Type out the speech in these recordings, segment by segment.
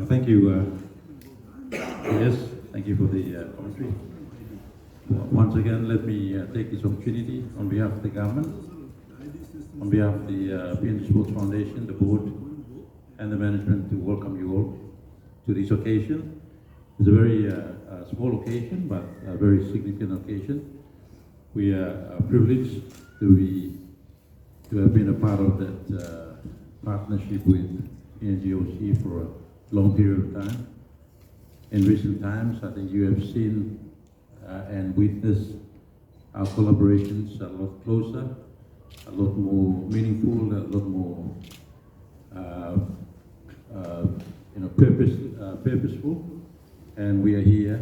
Thank you. Yes, thank you for the commentary. Once again, let me take this opportunity on behalf of the government, on behalf of the PNG Sports Foundation, the board, and the management to welcome you all to this occasion. It's a very small occasion, but a very significant occasion. We are privileged to have been a part of that partnership with PNGOC for a long period of time. In recent times, I think you have seen and witnessed our collaborations a lot closer, a lot more meaningful, a lot more purposeful, and we are here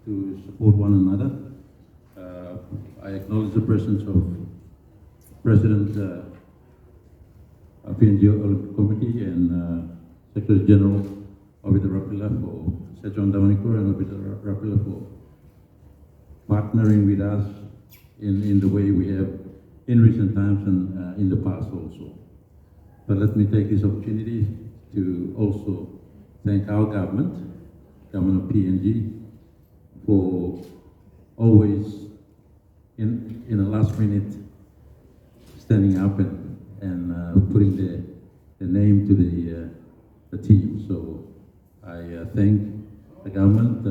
to support one another. I acknowledge the presence of President of PNG Olympic Committee and Secretary General Albert Veratau for Dawanicura and Albert Veratau for partnering with us in the way we have in recent times and in the past also. But let me take this opportunity to also thank our government of PNG, for always in the last minute standing up and putting the name to the team. So I thank the government.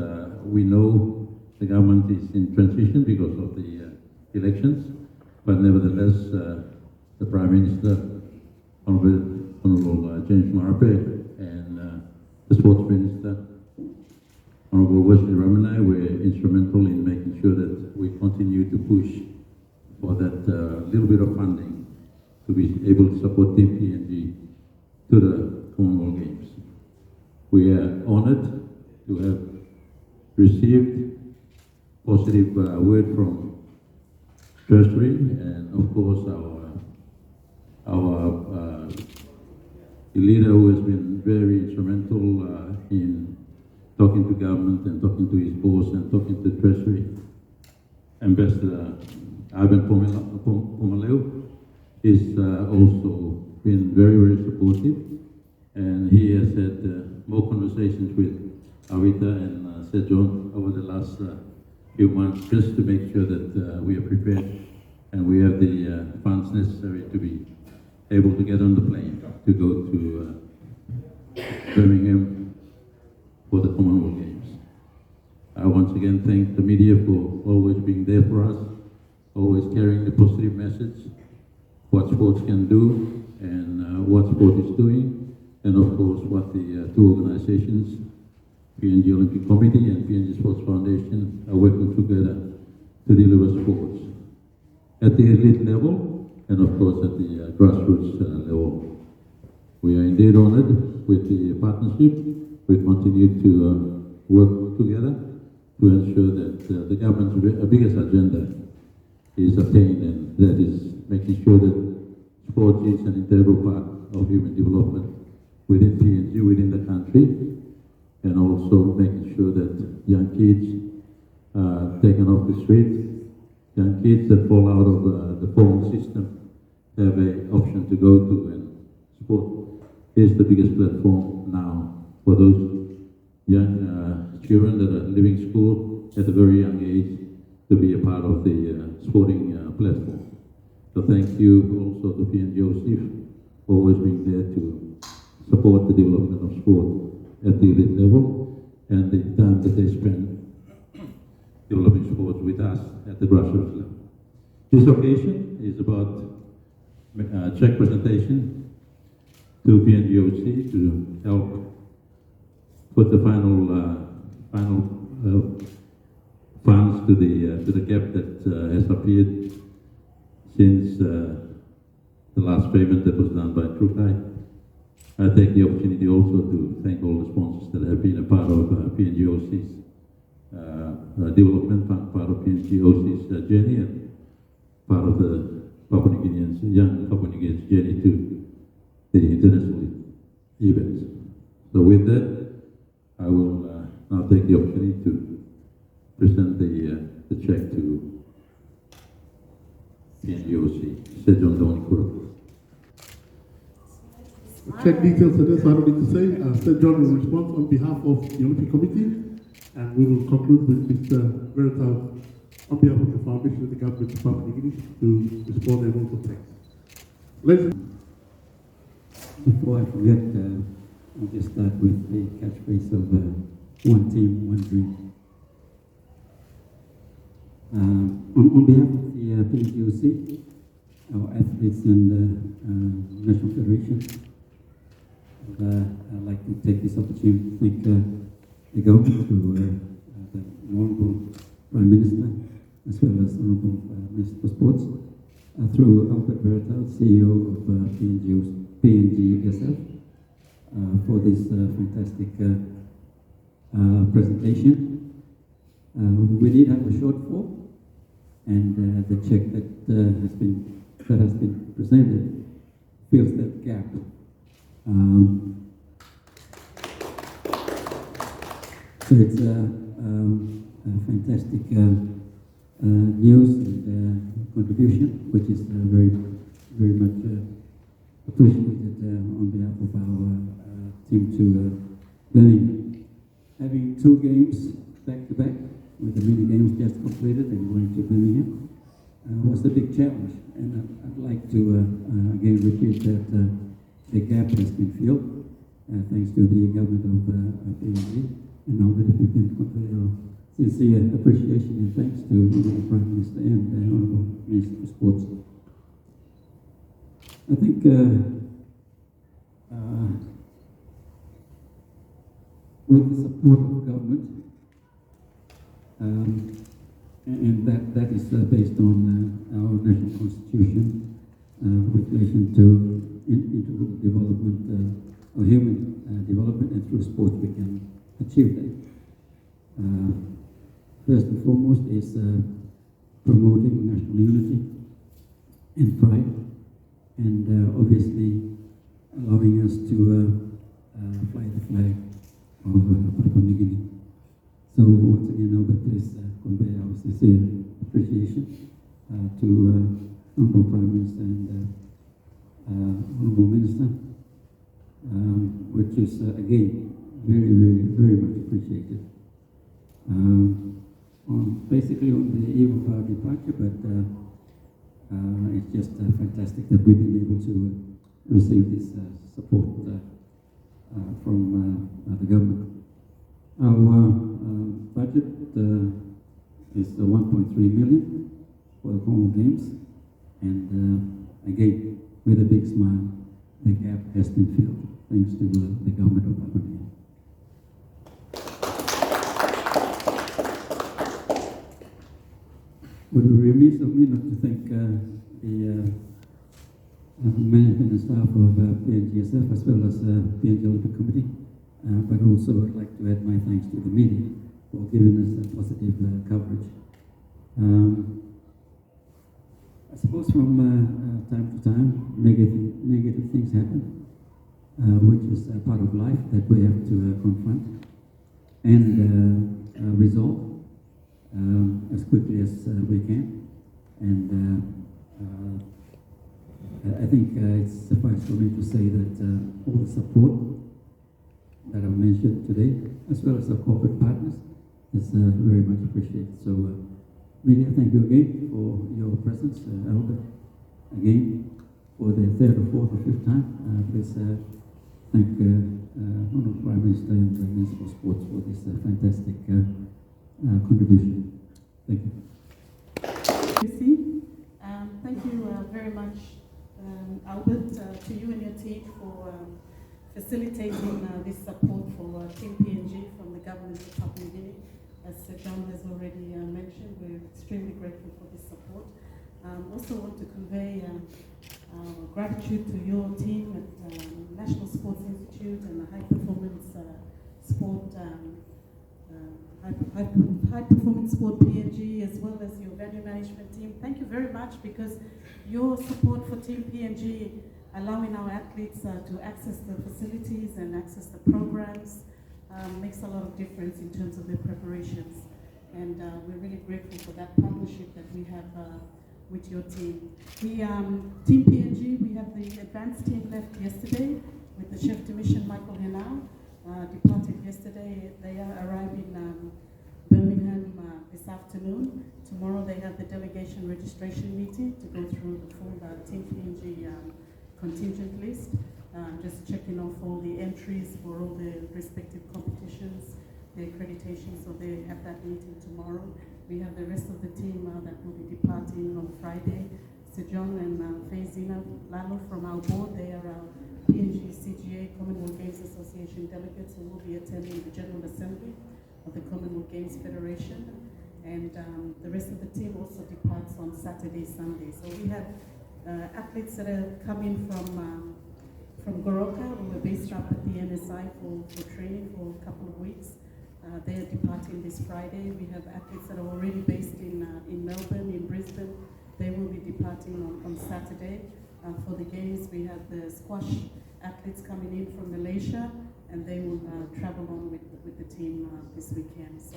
We know the government is in transition because of the elections, but nevertheless, the Prime Minister, Honourable James Marape, and the Sports Minister, Honourable Wesley Ramanai, were instrumental in making sure that we continue to push for that little bit of funding to be able to support Team PNG to the Commonwealth Games. We are honoured to have received positive word from Treasury and of course our leader, who has been very instrumental in talking to government and talking to his boss and talking to Treasury. Ambassador Ivan Pomaleu is also been very, very supportive, and he has had more conversations with Avita and Sir John over the last few months, just to make sure that we are prepared and we have the funds necessary to be able to get on the plane to go to Birmingham for the Commonwealth Games. I once again thank the media for always being there for us, always carrying the positive message, what sports can do and what sport is doing, and of course what the two organizations, PNG Olympic Committee and PNG Sports Foundation, are working together to deliver sports at the elite level and of course at the grassroots level. We are indeed honored with the partnership. We continue to work together to ensure that the government's biggest agenda is attained, and that is making sure that sport is an integral part of human development within PNG, within the country, and also making sure that young kids are taken off the streets, young kids that fall out of the phone system have an option to go to, and sport is the biggest platform now for those young children that are leaving school at a very young age to be a part of the sporting platform. So thank you also to PNGOC for always being there to support the development of sport at the elite level and the time that they spend developing sports with us at the grassroots level. This occasion is about cheque presentation to PNGOC to help put the final funds to the gap that has appeared since the last payment that was done by Trukai. I take the opportunity also to thank all the sponsors that have been a part of PNGOC's development, part of PNGOC's journey, and part of the young Papua New Guineans journey to the international events. So with that, I will now take the opportunity to present the check to PNGOC. Sir John Dawanicura. check details are there, so I don't need to say. Sir John will respond on behalf of the Olympic Committee, and we will conclude with Mr. Veratau on behalf of the Foundation of the Government of Papua New Guinea to respond their vote of thanks. Ladies. Before I forget, I'll just start with the catchphrase of one team, one dream. On behalf of the PNGOC, our athletes and National Federation, I'd like to take this opportunity to thank the government through the Honourable Prime Minister, as well as Honourable Minister for Sports, through Albert Veratau, CEO of PNGSF, for this fantastic presentation. We did have a shortfall, and the check that has been presented fills that gap. So it's a fantastic news and contribution, which is very much appreciated on behalf of our team to Birmingham. Having 2 games back to back, with the mini games just completed and going to Birmingham, was a big challenge. And I'd like to again repeat that the gap has been filled thanks to the government of PNG, and now that we can convey our sincere appreciation and thanks to the Prime Minister and the Honourable Minister for Sports. I think with the support of government, and that is based on our national constitution with relation to integral development or human development, and through sports we can achieve that. First and foremost is promoting national unity and pride, and obviously allowing us to fly the flag of Papua New Guinea. So once again, Albert, please convey our sincere appreciation to Honourable Prime Minister and Honourable Minister, which is again very much appreciated. Basically on the eve of our departure, but it's just fantastic that we've been able to receive this support from the government. Our budget is 1.3 million for the Commonwealth Games, and again, with a big smile, the gap has been filled thanks to the government of Papua New Guinea. Would be remiss of me not to thank the management and staff of PNGSF, as well as PNG Olympic Committee, but also I'd like to add my thanks to the media for giving us positive coverage. I suppose from time to time, negative things happen, which is a part of life that we have to confront and resolve as quickly as we can. And I think it's suffice for me to say that all the support that I've mentioned today, as well as our corporate partners, is very much appreciated. So, media, thank you again for your presence. Albert, again, for the 3rd or 4th or 5th time, please thank Honourable Prime Minister and the Minister for Sports for this fantastic contribution. Thank you. Thank you very much, Albert, to you and your team for facilitating this support for Team PNG from the government of Papua New Guinea. As John has already mentioned, we're extremely grateful for this support. Also want to convey gratitude to your team at National Sports Institute and the High Performance Sport High Performance Sport PNG, as well as your venue management team. Thank you very much, because your support for Team PNG, allowing our athletes to access the facilities and access the programs, makes a lot of difference in terms of their preparations. And we're really grateful for that partnership that we have with your team. The Team PNG, we have the advanced team left yesterday, with the chef de mission, Michael Henao, departed yesterday. They are arriving Birmingham this afternoon. Tomorrow they have the delegation registration meeting to go through the full Team PNG contingent list. Just checking off all the entries for all the respective competitions, the accreditation, so they have that meeting tomorrow. We have the rest of the team that will be departing on Friday. Sir John and Faizina Lalo from our board, they are our PNG CGA Commonwealth Games Association delegates who will be attending the General Assembly of the Commonwealth Games Federation. And the rest of the team also departs on Saturday, Sunday. So we have athletes that are coming from Goroka, who were based up at the NSI for training for a couple of weeks. They are departing this Friday. We have athletes that are already based in Melbourne, in Brisbane. They will be departing on Saturday. For the games, we have the squash athletes coming in from Malaysia, and they will travel on with the team this weekend. So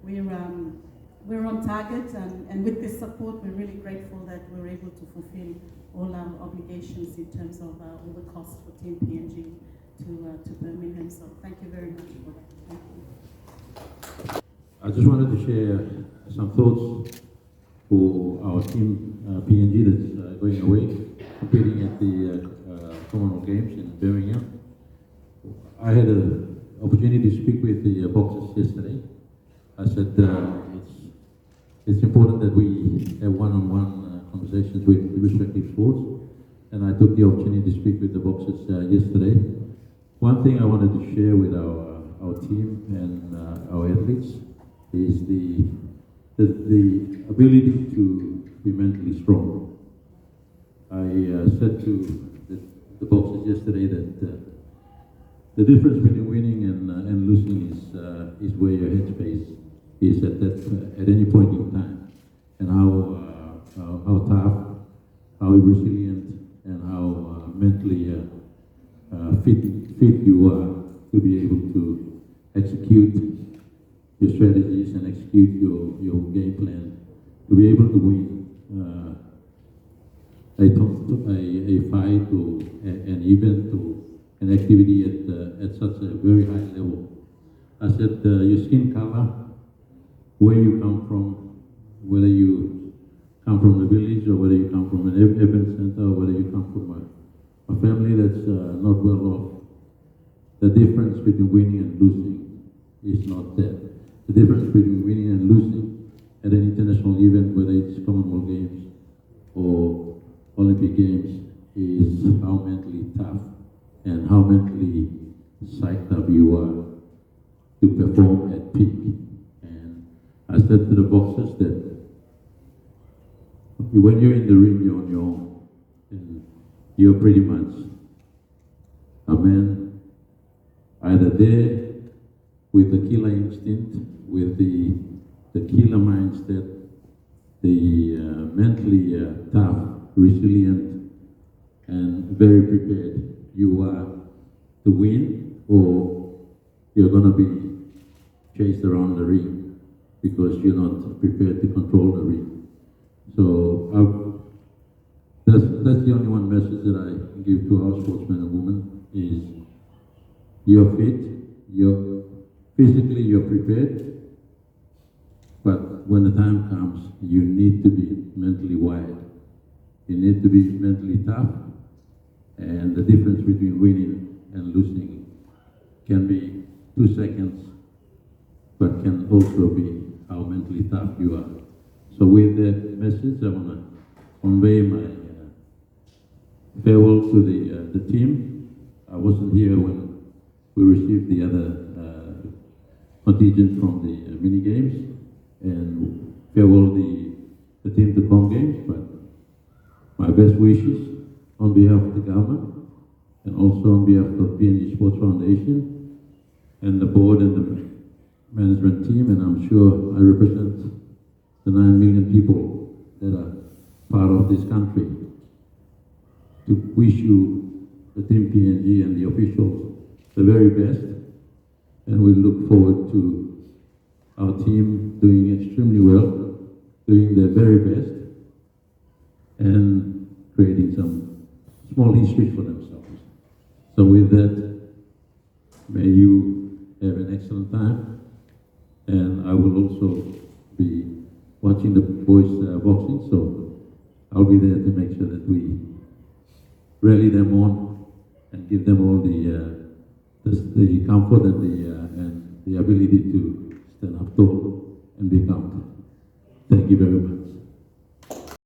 we're on target, and with this support, we're really grateful that we're able to fulfill all our obligations in terms of all the costs for Team PNG to Birmingham. So thank you very much for that. Thank you. I just wanted to share some thoughts for our Team PNG that's going away, competing at the Commonwealth Games in Birmingham. I had an opportunity to speak with the boxers yesterday. I said it's important that we have one-on-one conversations with the respective sports, and I took the opportunity to speak with the boxers yesterday. One thing I wanted to share with our team and our athletes is the ability to be mentally strong. I said to the boxers yesterday that the difference between winning and losing is where your headspace is at any point in time, and how tough, how resilient, and how mentally fit you are to be able to execute your strategies and execute your game plan, to be able to win a fight or an event or an activity at such a very high level. I said your skin color, where you come from, whether you come from a village or whether you come from an urban center or whether you come from a family that's not well off, the difference between winning and losing is not there. The difference between winning and losing at an international event, whether it's Commonwealth Games or Olympic Games, is how mentally tough and how mentally psyched up you are to perform at peak. And I said to the boxers that when you're in the ring, you're on your own, and you're pretty much a man either there with the killer instinct, with the killer mindset, the mentally tough, resilient, and very prepared you are to win, or you're going to be chased around the ring because you're not prepared to control the ring. So that's the only one message that I give to our sportsmen and women is you're fit, physically you're prepared, but when the time comes, you need to be mentally wired. You need to be mentally tough, and the difference between winning and losing can be 2 seconds, but can also be how mentally tough you are. So with that message, I want to convey my farewell to the team. I wasn't here when we received the other contingent from the mini games, and farewell the team to Com Games, but my best wishes on behalf of the government and also on behalf of PNG Sports Foundation and the board and the management team, and I'm sure I represent the 9 million people that are part of this country, to wish you, the Team PNG and the officials, the very best, and we look forward to our team doing extremely well, doing their very best, and creating some small history for themselves. So with that, may you have an excellent time. And I will also be watching the boys boxing, so I'll be there to make sure that we rally them on and give them all the comfort and the ability to stand up tall and be counted. Thank you very much.